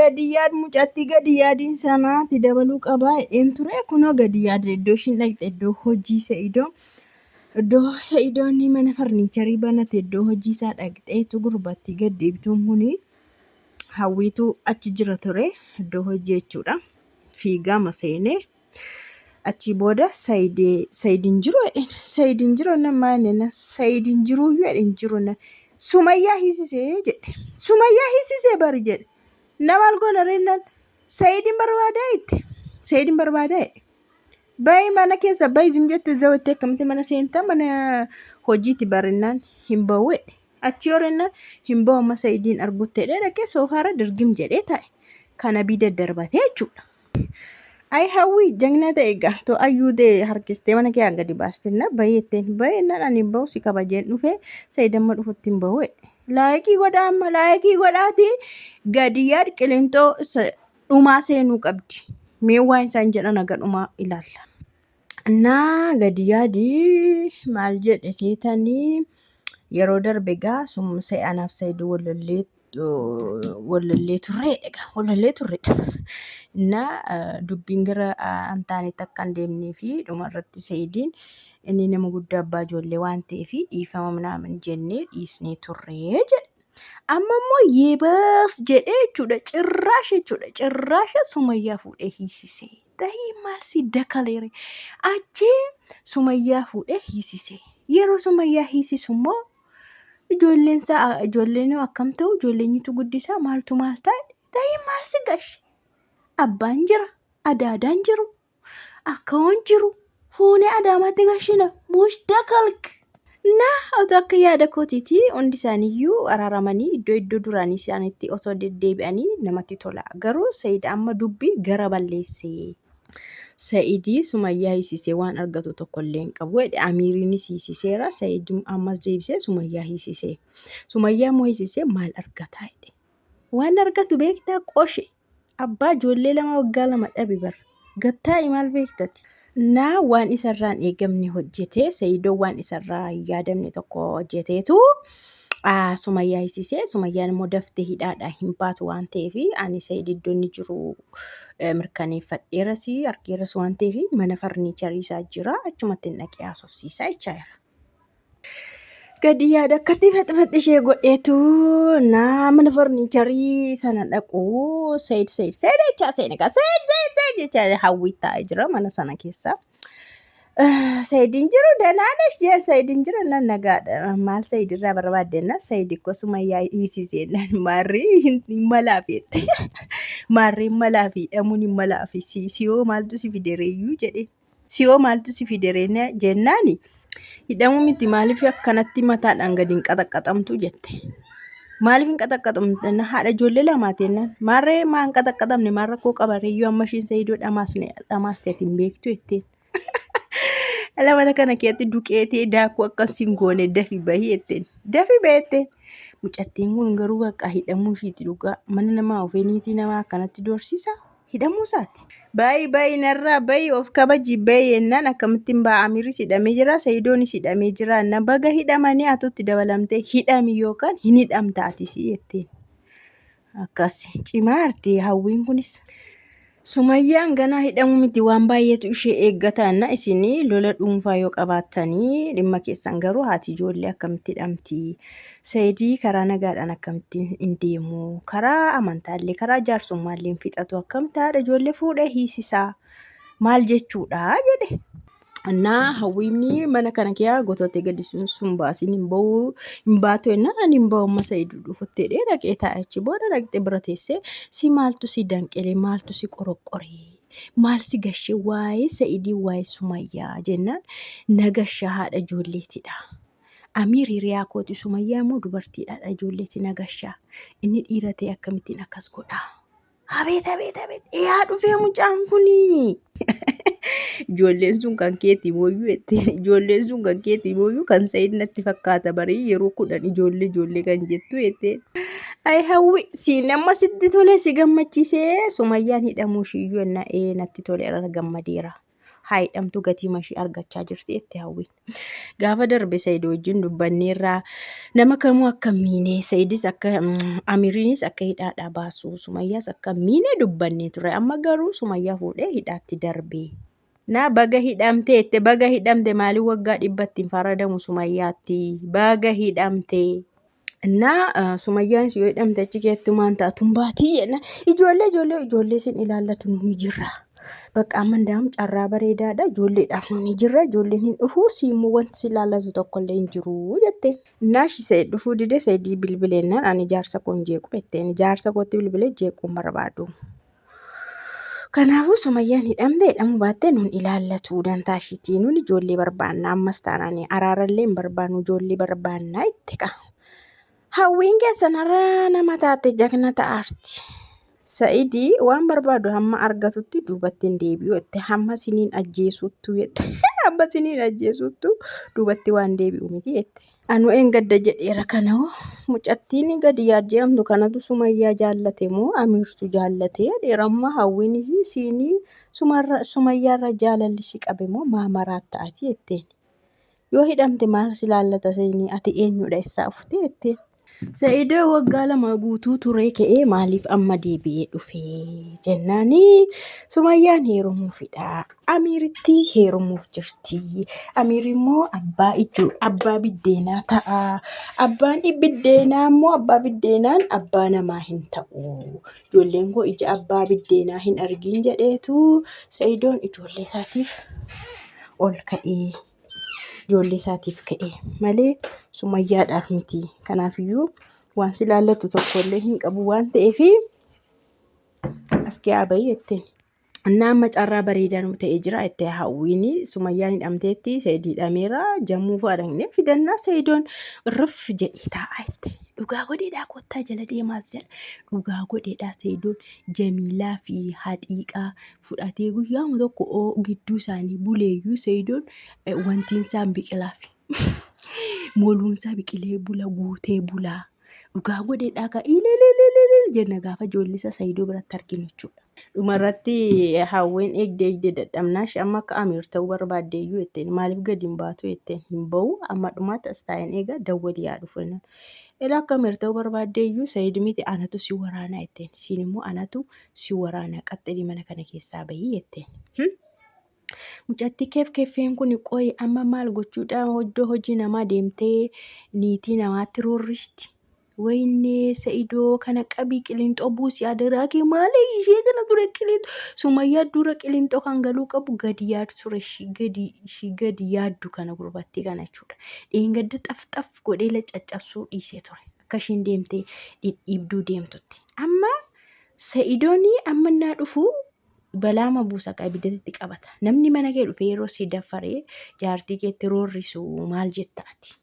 gadiyyaad mucatti gadiyyaadiin sanaatti dabaluu qabaa jedheen ture kunoo gadiyyaad iddoo ishiin dhaqxe iddoo hojii Sa'idoon mana farniicharii banate iddoo hojii isaa dhaqxeetu gurbatti gad deebituun kuni hawwiitu achi jira ture iddoo hojii jechuudha. Fiigama seenee achi booda Sa'idiin jiru nama Sa'idiin jiruyyuu jedhin jiru Sumayyaa hiisisee jedhe. Sumayyaa hiisisee bari jedhe. Nama algoon areennan Sa'idiin barbaadaa itti. Sa'idiin barbaadaa jedhe. Bayi mana keessa bayi zimjette zawwattee akkamti mana seentaa mana hojiitti barinnaan hin bahu jedhe. Achi horennaan hin bahu amma Sa'idiin arguutti jedhee dhaqee soofaarra dirgim jedhee taa'e. Kana bida darbatee jechuudha. Ay hawwii jagna ta'e egaa to ayyuu ta'e harkistee mana kee gadi baastinna bayeetteen bayennaan ani hin bahu si kabajeen dhufee Sa'idamma dhufutti hin bahu jedhe. Laayikii godhaati gadiyyaad qilintoo dhumaa seenuu qabdi. Mee waan isaan jedhan aga dhumaa ilaalla. Naa gadiyyaadii maal jedhe seetanii yeroo darbe gaa anaaf Sa'iduu wallallee turreedha. Naa dubbiin gara antaanetti akka hin deemnee fi dhumarratti Sa'idiin inni nama guddaa abbaa ijoollee waan ta'eef dhiifama minaamin jennee dhiisnee turree jedhe. Amma immoo yeebas jedhee jechuudha cirraasha Sumayyaa fuudhee hiisisee. Dahii maal si dakaleere achi Sumayyaa fuudhee hiisisee. Yeroo Sumayyaa hiisisu immoo ijoolleen akkam ta'u ijoolleenyitu guddisaa maaltu maal ta'e dahii maal si gashe. Abbaan jira adaadaan jiru akkaawwan jiru fuunee adaamatti gashina mush dakalk. Naa otoo akka yaada kootiitii hundi isaaniiyyuu araaramanii iddoo duraanii isaaniitti osoo deddeebi'anii namatti tola. Garuu Sa'id amma dubbii gara balleessee. Sa'idii Sumayyaa hiisisee waan argatu tokkollee hin qabu. Amiiriinis hiisiseera. Sa'id ammas deebisee Sumayyaa hiisisee. Sumayyaa immoo hiisisee maal argataa jedhe. Waan argatu beektaa qoshe. Abbaa ijoollee 2 waggaa 2 dhabe bara. Gattaa'i maal beektati? Naa waan isarraan eegamne hojjetee Sa'idoo waan isarraa yaadamne tokko hojjeteetu Sumayyaa hiisisee. Sumayyaan immoo daftee hidhaadhaa hin baatu waan ta'eef ani Sa'id iddoo inni jiru mirkaneeffadheeras argeeras waan ta'eef mana farniicharii isaa jira achumatti dhaqee haasofsiisaa jechaadha. Gadi yaada akkatti faxfaxi ishee godheetu naa mana farniicharii sana dhaqu Sa'id jechaa seenegaa Sa'id jechaa hawwii taa'ee jira mana sana keessa. Sa'idiin jiru danaanesh jeen Sa'idiin jiru nan nagaadha maal Sa'id irraa barbaaddenna Sa'id ko Sumayyaa hiisiseennan maarrii hin malaafette. Maarrii malaafi dhamuun hin malaafi siyoo maaltu si fidereeyyuu jedhe. Siyoo maaltu si fideree jennaani. Hidhamuu miti maaliif akkanatti mataadhaan gadi hin qaxaqqaxamtu jette. Maaliif hin qaxaqqaxamtu haadha ijoollee lamaateennaan maarree maan qaxaqqaxamne maal rakkoo qabareeyyuu amma ishiin Sa'idoo dhamaasteet hin beektu jetteen. Mana kana keessatti duqeetee daakuu akkasiin goone dafi bahii jetteen. Dafi beekteen. Mucattiin kun garuu bakka hidhamuu ishiiti dhugaa mana namaa ofeeniitii namaa akkanatti doorsisa. Hidhamuu isaati. Bayi narraa bayi of kabaji bayi jennaan akkamittiin ba'a Amiiris hidhamee jira Sa'idoonis hidhamee jira na baga hidhamanii atutti dabalamtee hidhami yookaan hin hidhamtaatis jetteen. Akkas cimaa artee hawwiin kunis. Sumayyaan ganaa hidhamuu miti waan baay'eetu ishee eeggatanna isinii lola dhuunfaa yoo qabaattanii dhimma keessan garuu haati ijoollee akkamitti hidhamti. Sa'idii karaa nagaadhaan akkamitti hin deemu karaa amantaallee karaa jaarsummaallee hin fixatu akkamitti haadha ijoollee fuudhee hiisisaa maal jechuudha jedhe. Naa hawwiimni mana kana kiyaa gotootee gadi sun baasin hin baatu ennaan ani hin bahu amma Sa'iduu dhufuttee dhaqee taa'achi booda dhaqxee bira teessee si maaltu si danqelee maaltu si qoroqqoree maal si gashee waa'ee Sa'idii waa'ee Sumayyaa jennaan nagashaa haadha ijoolleetidha. Amiir hiriyaa kooti Sumayyaa immoo dubartiidha ijoolleeti nagashaa inni dhiira ta'e akkamittiin akkas godhaa. Abeet yaa dhufee mucaan kunii. Ijoolleen sun kan keetii mooyyuu jetteen ijoolleen sun kan keetii mooyyuu kan Sa'id natti fakkaata barii yeroo 10 ijoollee kan jettu jetteen. Ay hawwi si nama sitti tole si gammachiisee Sumayyaan hidhamuu ishiiyyuu natti tole irra gammadeera. haidhamtu gatii mashii argachaa jirti itti hawwiin. Gaafa darbe Said wajjin dubbanneerraa nama kamuu akka miinee Saidis akka Amiriinis akka hidhaadhaa baasu Sumayyaas akka miinee dubbannee ture. Amma garuu Sumayyaa fuudhee hidhaatti darbee. Na baga hidhamte maali waggaa 100 hin faradamu Sumayyaatti baga hidhamte. Na Sumayyaanis yoo hidhamte achi keessatti maan taatuun baatii jenna. Ijoollee sin ilaallatu ni jirra. Bakka amma ndaam carraa bareedaadha. Ijoolleedhaaf ni jirra. Ijoolleen hin dhufuu siimmoo wanti si ilaallatu tokkollee hin jiru jette. Naashi Said dhufuu dide Saidii bilbileennaan ani jaarsa koon jeequ jetteen jaarsa kootti bilbilee jeequun barbaadu. Kanaafuu Sumayyaan hidhamuu baattee nun ilaallatu dantaashitii nun ijoollee barbaanna ammas taanaan araarallee hin barbaannu ijoollee barbaannaa itti qabu. Hawwiin keessan har'a nama taate jagna ta'aarti. Saidii waan barbaadu hamma argatutti duubatti hin deebi'u jette hamma siniin ajjeesuttu jette hamma siniin ajjeesuttu duubatti waan deebi'u miti jette. Anu gadda jedheera kanoo mucattiin gadi yaadjeemtu kanatu Sumayyaa jaallate moo Amiirtu jaallate jedheeramma hawwiinis siinii Sumayyaarra jaalallisi qabe moo maamaraat ta'ati jetteen. Yoo hidhamte maal si laallata siinii ati eenyudha isaa ufti jetteen. Said waggaa 2 guutuu ture ka'ee maaliif amma deebi'ee dhufee jennaanii Sumayyaan heerumuufidha. Amiiritti heerumuuf jirti. Amiir immoo abbaa biddeenaa ta'a. Abbaan biddeenaa immoo abbaa biddeenaan abbaa namaa hin ta'u. Ijoolleen koo ija abbaa biddeenaa hin argin jedheetu Saidoon ijoollee isaatiif ol ka'ee. Ijoollee isaatiif ka'e malee Sumayyaadhaaf miti. Kanaafiyyuu waan si laallatu tokkollee hin qabu waan ta'eef as kee abayyi jetteen. Amma carraa bareedaan ta'ee jira itti hawwiin Sumayyaan hidhamteetti Said hidhameera jammuu fa'aadhaan fidannaa Saidoon rif jedhee taa'aa jette. Dhugaa godheedhaa kottaa jala deemaas jedha. Dhugaa godheedhaa Saidoon Jamiilaa fi Haxiiqaa fudhatee guyyaama tokko gidduu isaanii buleeyyuu Saidoon wantiin isaan biqilaafi. Moluunsaa biqilee bula guutee bulaa. Dhugaa godheedhaa ka jenna gaafa ijoollisa Saidoo biratti arginu jechuudha. Dhumarratti hawwiin eegdee dadhabnaash amma akka Amiir ta'uu barbaaddeeyyuu jetteen maaliif gadi hin baatu jetteen hin bahu amma dhumaatti as taa'een eega dawwalii yaa dhufu jennaan. Egaa akka Amiir ta'uu barbaaddeeyyuu Said miti anatu si waraanaa jetteen siin immoo anatu si waraanaa qaxxalii mana kana keessaa bahii jetteen. Mucattii keeffeen kun qoyi amma maal gochuudha hojii namaa deemtee niitii namaatti roorristi. Wayne Saidoo kana qabii qilinxoo buusii adaraa kee maali ishee kana dura qilinxoo Sumayyaa dura qilinxoo kan galuu qabu gadi yaadu ture gadi yaaddu kana gurbatti kana jechuudha. Dheengadda xaf godhee la caccabsuu dhiisee ture akka isheen deemtee dhidhiibduu deemtutti. Amma Saidooni amma naa dhufuu balaama buusa qabiddatti qabata. Namni mana kee dhufee yeroo si daffaree jaartii keetti roorrisu maal jettaati?